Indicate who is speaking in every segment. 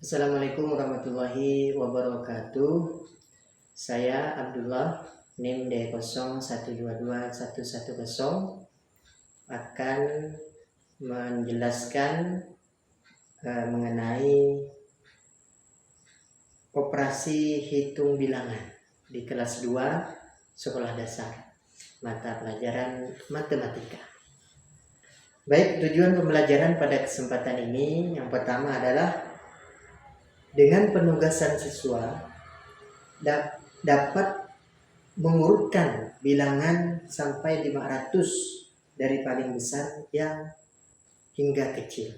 Speaker 1: Assalamualaikum warahmatullahi wabarakatuh. Saya Abdullah, NIM D01221110 akan menjelaskan mengenai operasi hitung bilangan di kelas 2 sekolah dasar mata pelajaran matematika. Baik, tujuan pembelajaran pada kesempatan ini yang pertama adalah dengan penugasan siswa dapat mengurutkan bilangan sampai 500 dari paling besar yang hingga kecil.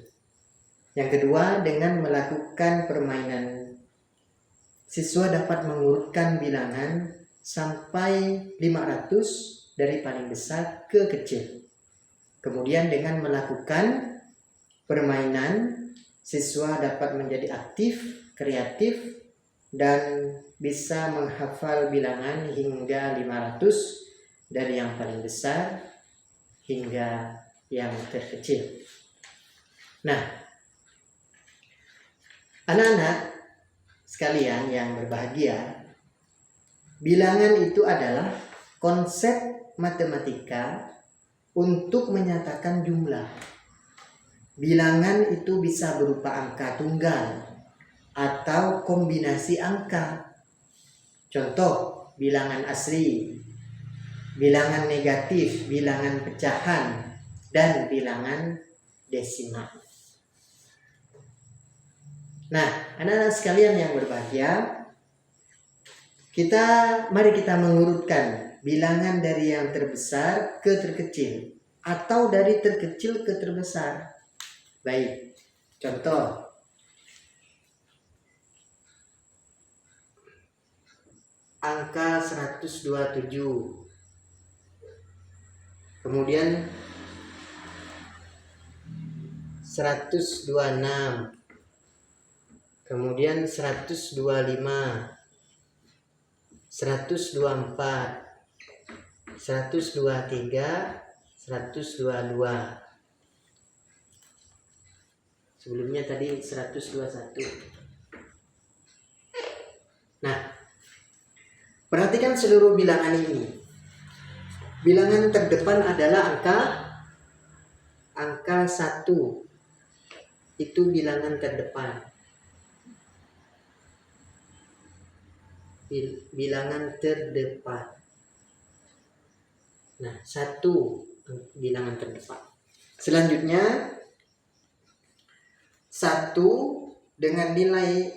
Speaker 1: Yang kedua, dengan melakukan permainan, siswa dapat mengurutkan bilangan sampai 500 dari paling besar ke kecil. Kemudian dengan melakukan permainan, siswa dapat menjadi aktif, kreatif, dan bisa menghafal bilangan hingga 500 dari yang paling besar hingga yang terkecil. Nah, anak-anak sekalian yang berbahagia, bilangan itu adalah konsep matematika untuk menyatakan jumlah. Bilangan itu bisa berupa angka tunggal atau kombinasi angka. Contoh, bilangan asli, bilangan negatif, bilangan pecahan, dan bilangan desimal. Nah, anak-anak sekalian yang berbahagia, mari kita mengurutkan bilangan dari yang terbesar ke terkecil atau dari terkecil ke terbesar. Baik, contoh angka 127, kemudian 126, kemudian 125, 124, 123, 122. Sebelumnya tadi 121. Nah, perhatikan seluruh bilangan ini. Bilangan terdepan adalah angka 1. Itu bilangan terdepan. Bilangan terdepan. Nah, 1 bilangan terdepan. Selanjutnya 1 dengan nilai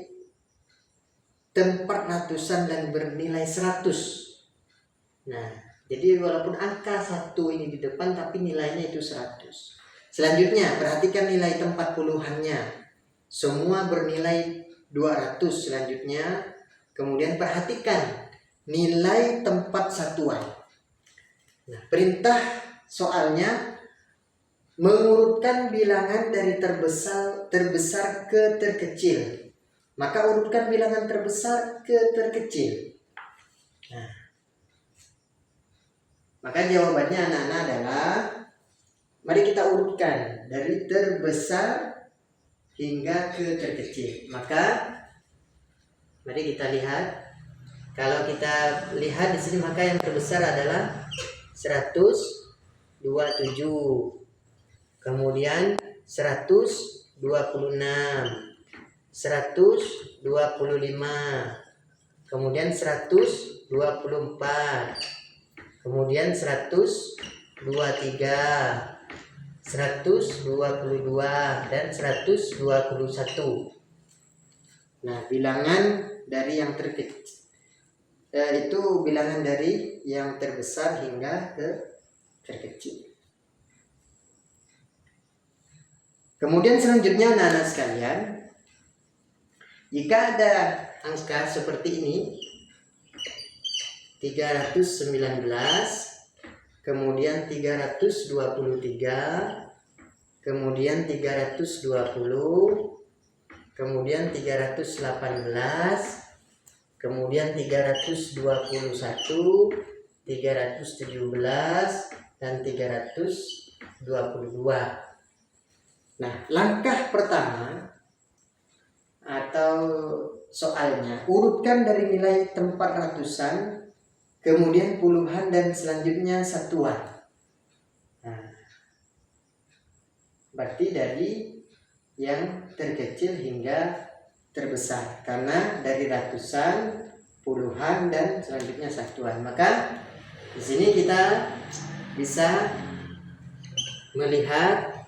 Speaker 1: tempat ratusan dan bernilai 100. Nah, jadi walaupun angka 1 ini di depan tapi nilainya itu 100. Selanjutnya perhatikan nilai tempat puluhannya. Semua bernilai 200 selanjutnya. Kemudian perhatikan nilai tempat satuan. Nah, perintah soalnya mengurutkan bilangan dari terbesar ke terkecil. Maka urutkan bilangan terbesar ke terkecil. Nah, maka jawabannya anak-anak adalah, mari kita urutkan dari terbesar hingga ke terkecil. Maka mari kita lihat. Kalau kita lihat di sini, maka yang terbesar adalah 127. Kemudian 126, 125, kemudian 124, kemudian 123, 122, dan 121. Nah, bilangan dari yang terkecil itu bilangan dari yang terbesar hingga ke terkecil. Kemudian selanjutnya anak-anak sekalian, jika ada angka seperti ini 319, kemudian 323, kemudian 320, kemudian 318, kemudian 321, 317, dan 322. Nah, langkah pertama atau atau soalnya, urutkan dari nilai tempat ratusan, kemudian puluhan, dan selanjutnya satuan. Nah, berarti dari yang terkecil hingga terbesar, karena dari ratusan, puluhan, dan selanjutnya satuan. Maka di sini kita bisa melihat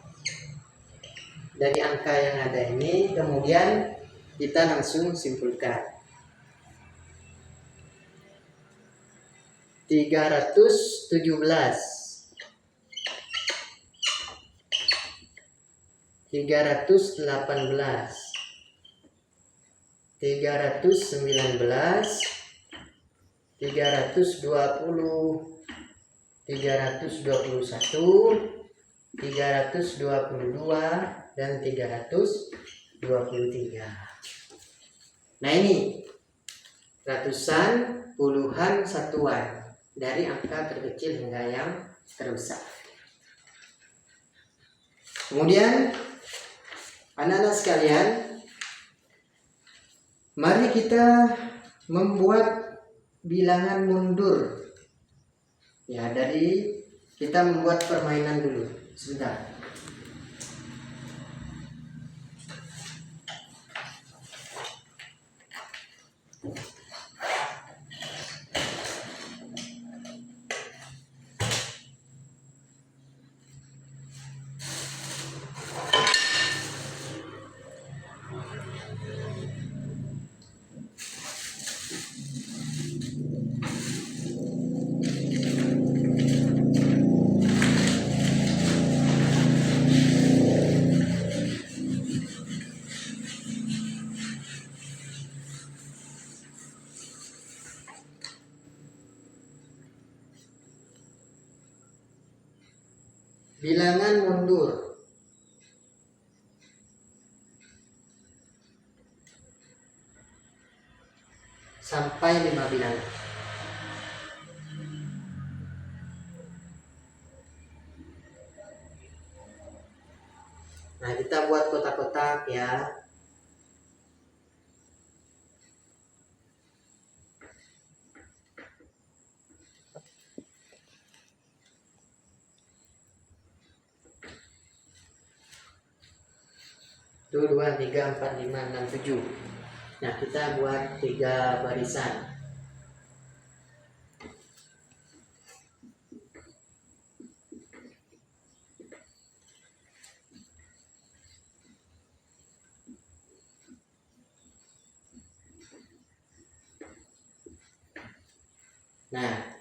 Speaker 1: dari angka yang ada ini, kemudian kita langsung simpulkan. 317, 318, 319, 320, 321, 322, dan 323. Nah, ini ratusan, puluhan, satuan dari angka terkecil hingga yang terbesar. Kemudian anak-anak sekalian, mari kita membuat bilangan mundur. Ya, dari kita membuat permainan dulu. Sebentar. Bilangan mundur. Sampai 5 bilangan. Nah, kita buat kotak-kotak ya. Tuh, 2, 3, 4, 5, 6, 7. Nah, kita buat 3 barisan. Nah,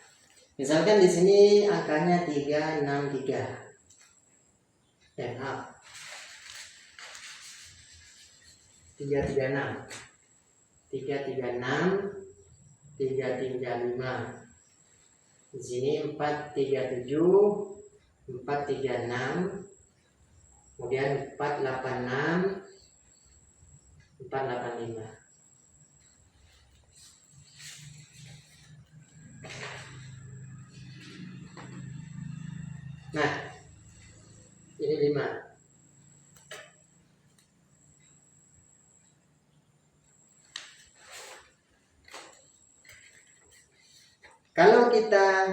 Speaker 1: misalkan di sini angkanya 363. Dan up. 336, 336, 335. Di sini 437, 436, kemudian 486, 485. Nah, ini 5. Kalau kita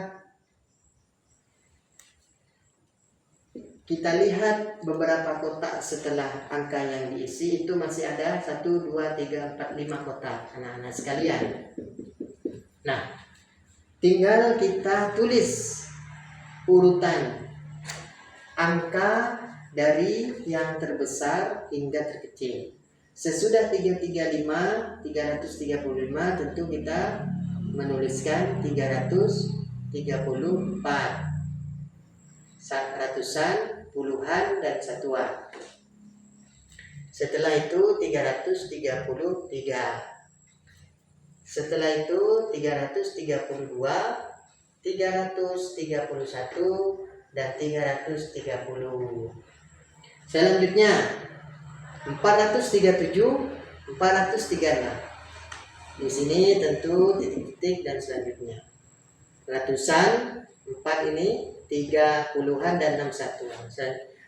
Speaker 1: lihat beberapa kotak setelah angka yang diisi, itu masih ada 1, 2, 3, 4, 5 kotak, anak-anak sekalian. Nah, tinggal kita tulis urutan angka dari yang terbesar hingga terkecil. Sesudah 335, 335, tentu kita menuliskan 334. Ratusan, puluhan, dan satuan. Setelah itu 333. Setelah itu 332, 331, dan 330. Selanjutnya 437, 436. Di sini tentu titik-titik dan selanjutnya. Ratusan, 4 ini, 3 puluhan, dan 6 satuan.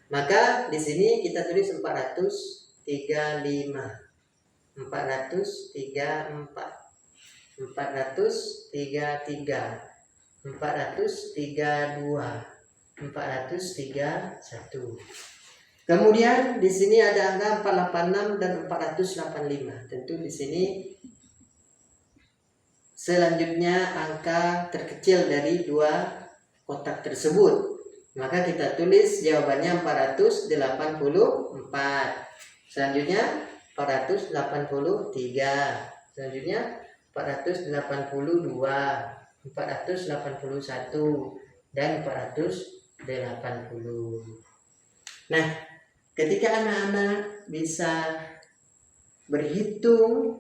Speaker 1: Maka di sini kita tulis 435. 434, 433, 432, 431. Kemudian di sini ada angka 486 dan 485. Tentu di sini selanjutnya angka terkecil dari dua kotak tersebut. Maka kita tulis jawabannya 484. Selanjutnya 483. Selanjutnya 482, 481 dan 480. Nah, ketika anak-anak bisa berhitung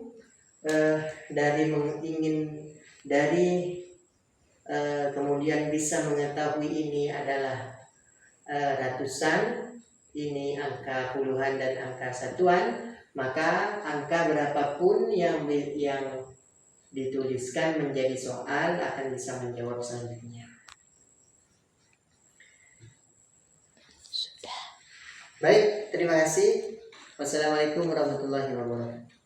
Speaker 1: kemudian bisa mengetahui ini adalah ratusan, ini angka puluhan dan angka satuan, maka angka berapapun yang dituliskan menjadi soal akan bisa menjawab selanjutnya. Baik, terima kasih. Wassalamualaikum warahmatullahi wabarakatuh.